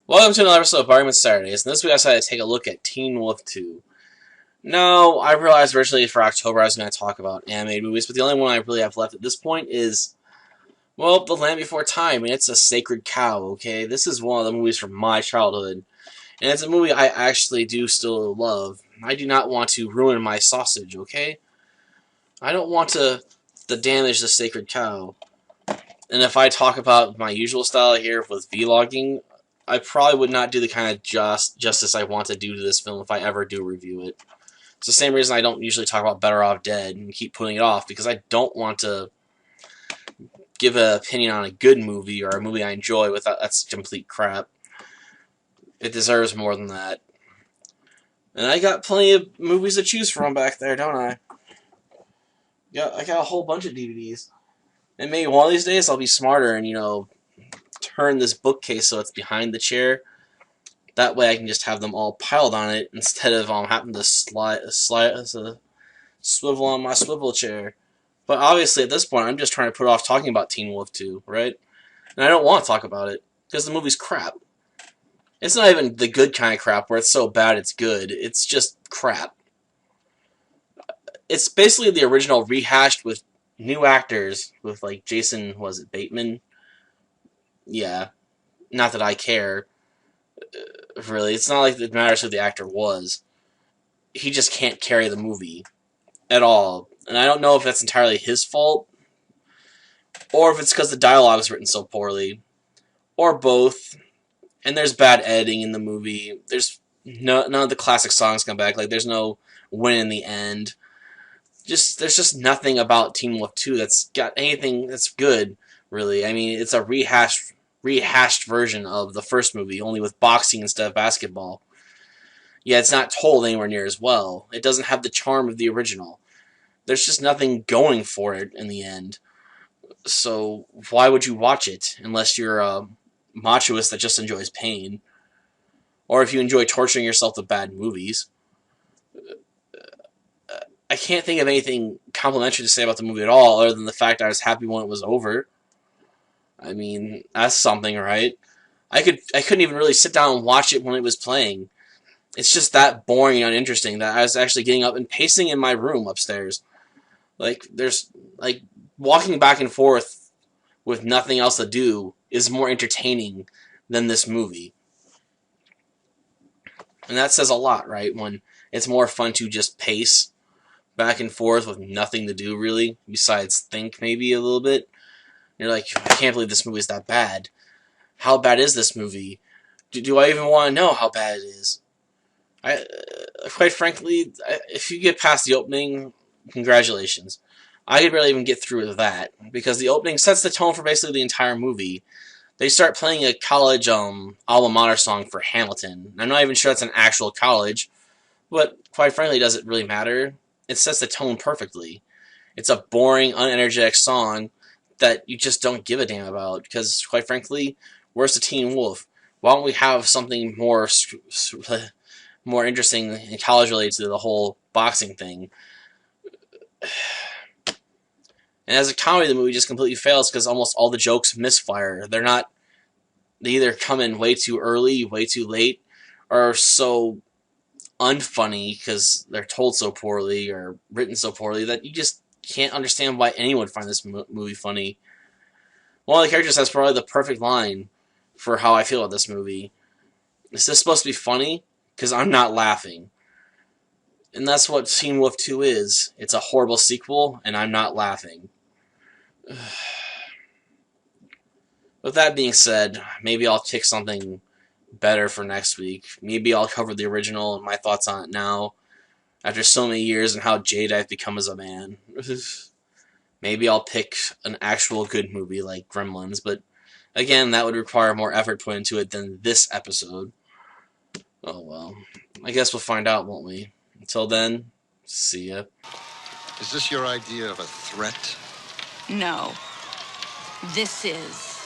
Welcome to another episode of Bargain Saturdays, and this week I decided to take a look at Teen Wolf 2. No, I realized originally for October I was going to talk about animated movies, but the only one I really have left at this point is, well, The Land Before Time, and it's a sacred cow, okay? This is one of the movies from my childhood, and it's a movie I actually do still love. I do not want to ruin my sausage, okay? I don't want to damage the sacred cow. And if I talk about my usual style here with vlogging, I probably would not do the kind of justice I want to do to this film if I ever do review it. It's the same reason I don't usually talk about Better Off Dead and keep putting it off, because I don't want to give an opinion on a good movie or a movie I enjoy without that's complete crap. It deserves more than that. And I got plenty of movies to choose from back there, don't I? Yeah, I got a whole bunch of DVDs. And maybe one of these days I'll be smarter and, turn this bookcase so it's behind the chair. That way I can just have them all piled on it instead of having to swivel on my swivel chair. But obviously at this point I'm just trying to put off talking about Teen Wolf 2, right? And I don't want to talk about it because the movie's crap. It's not even the good kind of crap where it's so bad it's good. It's just crap. It's basically the original rehashed with new actors with like Jason, was it Bateman? Yeah. Not that I care. Really, it's not like it matters who the actor was. He just can't carry the movie at all. And I don't know if that's entirely his fault, or if it's because the dialogue is written so poorly, or both. And there's bad editing in the movie. There's none of the classic songs come back. Like, there's no win in the end. There's just nothing about Teen Wolf 2 that's got anything that's good, really. I mean, it's a rehashed version of the first movie, only with boxing instead of basketball. Yeah, it's not told anywhere near as well. It doesn't have the charm of the original. There's just nothing going for it in the end. So why would you watch it unless you're a machoist that just enjoys pain? Or if you enjoy torturing yourself with bad movies. I can't think of anything complimentary to say about the movie at all, other than the fact I was happy when it was over. I mean, that's something, right? I couldn't even really sit down and watch it when it was playing. It's just that boring and uninteresting that I was actually getting up and pacing in my room upstairs. Walking back and forth with nothing else to do is more entertaining than this movie. And that says a lot, right? When it's more fun to just pace back and forth with nothing to do, really, besides think maybe a little bit. You're like, I can't believe this movie is that bad. How bad is this movie? Do I even want to know how bad it is? Quite frankly, if you get past the opening, congratulations. I could barely even get through with that, because the opening sets the tone for basically the entire movie. They start playing a college alma mater song for Hamilton. I'm not even sure that's an actual college, but quite frankly, does it really matter? It sets the tone perfectly. It's a boring, unenergetic song that you just don't give a damn about, because quite frankly, where's the Teen Wolf? Why don't we have something more interesting and college related to the whole boxing thing? And as a comedy, the movie just completely fails because almost all the jokes misfire. They either come in way too early, way too late, or so unfunny because they're told so poorly or written so poorly that you just can't understand why anyone would find this movie funny. One of the characters has probably the perfect line for how I feel about this movie. Is this supposed to be funny? Because I'm not laughing. And that's what Teen Wolf 2 is. It's a horrible sequel, and I'm not laughing. With that being said, maybe I'll pick something better for next week. Maybe I'll cover the original and my thoughts on it now, after so many years and how jaded I've become as a man. Maybe I'll pick an actual good movie like Gremlins, but again, that would require more effort put into it than this episode. Oh well. I guess we'll find out, won't we? Until then, see ya. Is this your idea of a threat? No. This is.